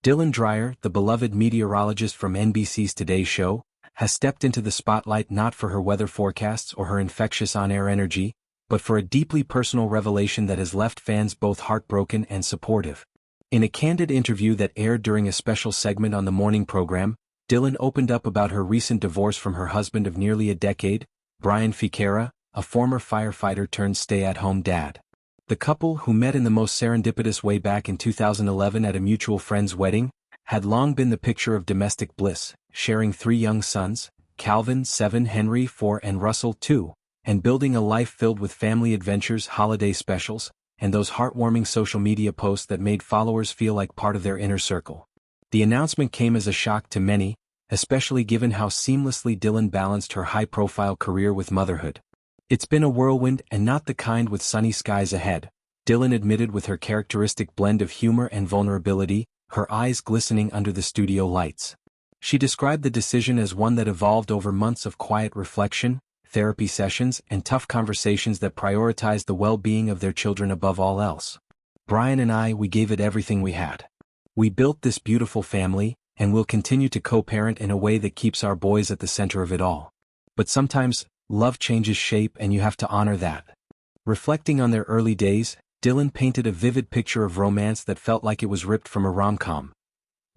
Dylan Dreyer, the beloved meteorologist from NBC's Today Show, has stepped into the spotlight not for her weather forecasts or her infectious on-air energy, but for a deeply personal revelation that has left fans both heartbroken and supportive. In a candid interview that aired during a special segment on the morning program, Dylan opened up about her recent divorce from her husband of nearly a decade, Brian Fichera, a former firefighter turned stay-at-home dad. The couple, who met in the most serendipitous way back in 2011 at a mutual friend's wedding, had long been the picture of domestic bliss, sharing 3 young sons, Calvin 7, Henry 4 and Russell 2, and building a life filled with family adventures, holiday specials, and those heartwarming social media posts that made followers feel like part of their inner circle. The announcement came as a shock to many, especially given how seamlessly Dylan balanced her high-profile career with motherhood. "It's been a whirlwind and not the kind with sunny skies ahead," Dylan admitted with her characteristic blend of humor and vulnerability, her eyes glistening under the studio lights. She described the decision as one that evolved over months of quiet reflection, therapy sessions, and tough conversations that prioritized the well-being of their children above all else. "Brian and we gave it everything we had. We built this beautiful family, and we'll continue to co-parent in a way that keeps our boys at the center of it all. But sometimes, love changes shape and you have to honor that." Reflecting on their early days, Dylan painted a vivid picture of romance that felt like it was ripped from a rom-com.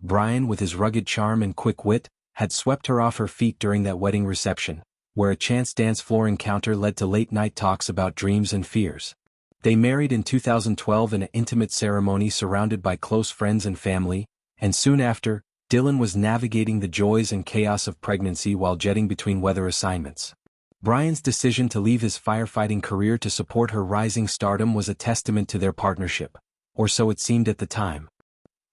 Brian, with his rugged charm and quick wit, had swept her off her feet during that wedding reception, where a chance dance floor encounter led to late-night talks about dreams and fears. They married in 2012 in an intimate ceremony surrounded by close friends and family, and soon after, Dylan was navigating the joys and chaos of pregnancy while jetting between weather assignments. Brian's decision to leave his firefighting career to support her rising stardom was a testament to their partnership, or so it seemed at the time.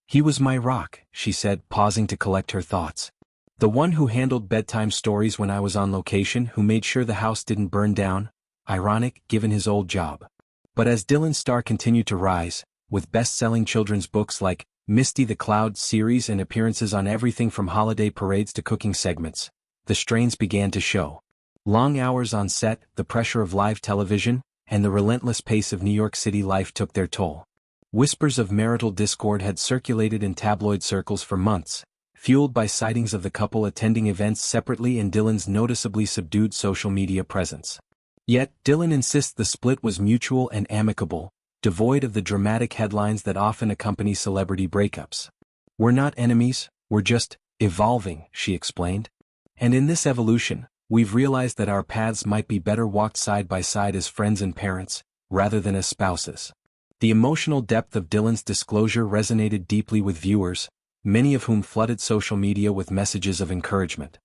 "He was my rock," she said, pausing to collect her thoughts. "The one who handled bedtime stories when I was on location, who made sure the house didn't burn down." Ironic, given his old job. But as Dylan's star continued to rise, with best-selling children's books like Misty the Cloud series and appearances on everything from holiday parades to cooking segments, the strains began to show. Long hours on set, the pressure of live television, and the relentless pace of New York City life took their toll. Whispers of marital discord had circulated in tabloid circles for months, fueled by sightings of the couple attending events separately and Dylan's noticeably subdued social media presence. Yet, Dylan insists the split was mutual and amicable, devoid of the dramatic headlines that often accompany celebrity breakups. "We're not enemies, we're just evolving," she explained. "And in this evolution, we've realized that our paths might be better walked side by side as friends and parents, rather than as spouses." The emotional depth of Dylan's disclosure resonated deeply with viewers, many of whom flooded social media with messages of encouragement.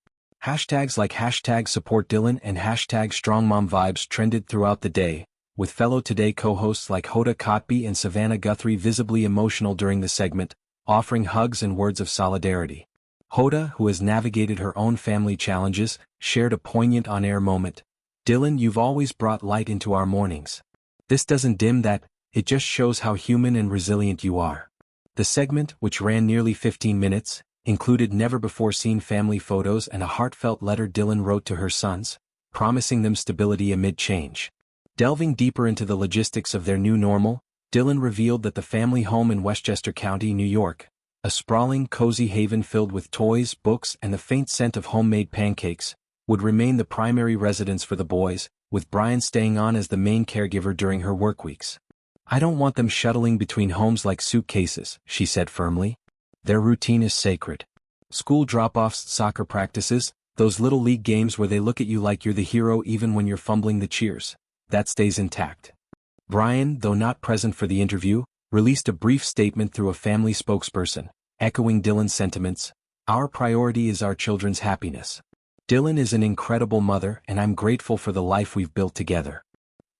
Hashtags like #SupportDylan and #StrongMomVibes trended throughout the day, with fellow Today co-hosts like Hoda Kotb and Savannah Guthrie visibly emotional during the segment, offering hugs and words of solidarity. Hoda, who has navigated her own family challenges, shared a poignant on-air moment. "Dylan, you've always brought light into our mornings. This doesn't dim that, it just shows how human and resilient you are." The segment, which ran nearly 15 minutes, included never-before-seen family photos and a heartfelt letter Dylan wrote to her sons, promising them stability amid change. Delving deeper into the logistics of their new normal, Dylan revealed that the family home in Westchester County, New York, a sprawling, cozy haven filled with toys, books, and the faint scent of homemade pancakes, would remain the primary residence for the boys, with Brian staying on as the main caregiver during her work weeks. "I don't want them shuttling between homes like suitcases," she said firmly. "Their routine is sacred. School drop-offs, soccer practices, those little league games where they look at you like you're the hero even when you're fumbling the cheers, that stays intact." Brian, though not present for the interview, released a brief statement through a family spokesperson, echoing Dylan's sentiments. "Our priority is our children's happiness. Dylan is an incredible mother and I'm grateful for the life we've built together.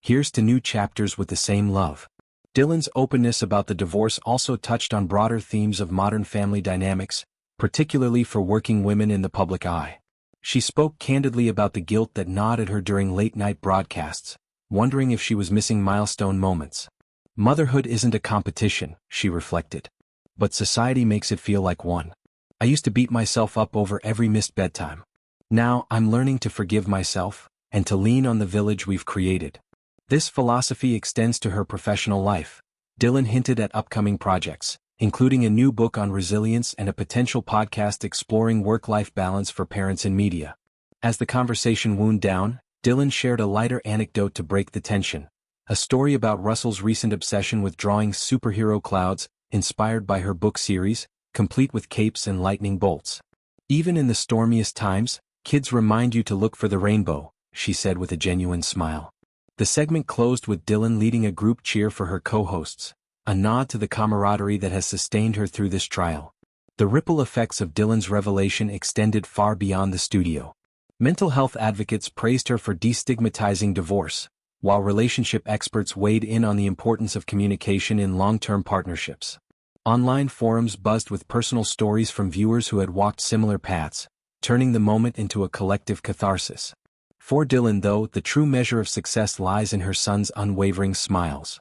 Here's to new chapters with the same love." Dylan's openness about the divorce also touched on broader themes of modern family dynamics, particularly for working women in the public eye. She spoke candidly about the guilt that gnawed at her during late-night broadcasts, wondering if she was missing milestone moments. "Motherhood isn't a competition," she reflected. "But society makes it feel like one. I used to beat myself up over every missed bedtime. Now I'm learning to forgive myself, and to lean on the village we've created." This philosophy extends to her professional life. Dylan hinted at upcoming projects, including a new book on resilience and a potential podcast exploring work-life balance for parents in media. As the conversation wound down, Dylan shared a lighter anecdote to break the tension. A story about Russell's recent obsession with drawing superhero clouds, inspired by her book series, complete with capes and lightning bolts. Even in the stormiest times, kids remind you to look for the rainbow, she said with a genuine smile. The segment closed with Dylan leading a group cheer for her co-hosts, a nod to the camaraderie that has sustained her through this trial. The ripple effects of Dylan's revelation extended far beyond the studio. Mental health advocates praised her for destigmatizing divorce, while relationship experts weighed in on the importance of communication in long-term partnerships. Online forums buzzed with personal stories from viewers who had walked similar paths, turning the moment into a collective catharsis. For Dylan, though, the true measure of success lies in her son's unwavering smiles.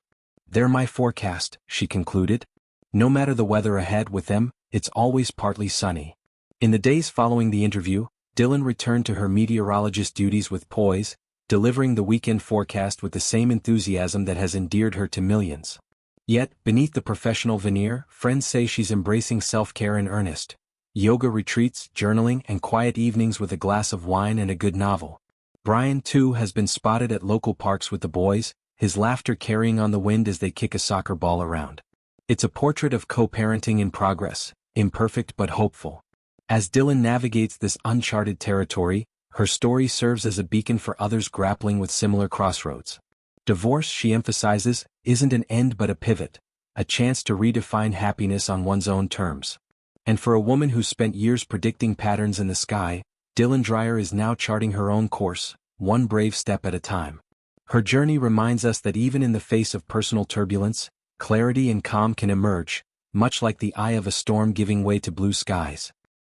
"They're my forecast," she concluded. "No matter the weather ahead with them, it's always partly sunny." In the days following the interview, Dylan returned to her meteorologist duties with poise, delivering the weekend forecast with the same enthusiasm that has endeared her to millions. Yet, beneath the professional veneer, friends say she's embracing self-care in earnest. Yoga retreats, journaling, and quiet evenings with a glass of wine and a good novel. Brian, too, has been spotted at local parks with the boys, his laughter carrying on the wind as they kick a soccer ball around. It's a portrait of co-parenting in progress, imperfect but hopeful. As Dylan navigates this uncharted territory, her story serves as a beacon for others grappling with similar crossroads. Divorce, she emphasizes, isn't an end but a pivot, a chance to redefine happiness on one's own terms. And for a woman who spent years predicting patterns in the sky, Dylan Dreyer is now charting her own course, one brave step at a time. Her journey reminds us that even in the face of personal turbulence, clarity and calm can emerge, much like the eye of a storm giving way to blue skies.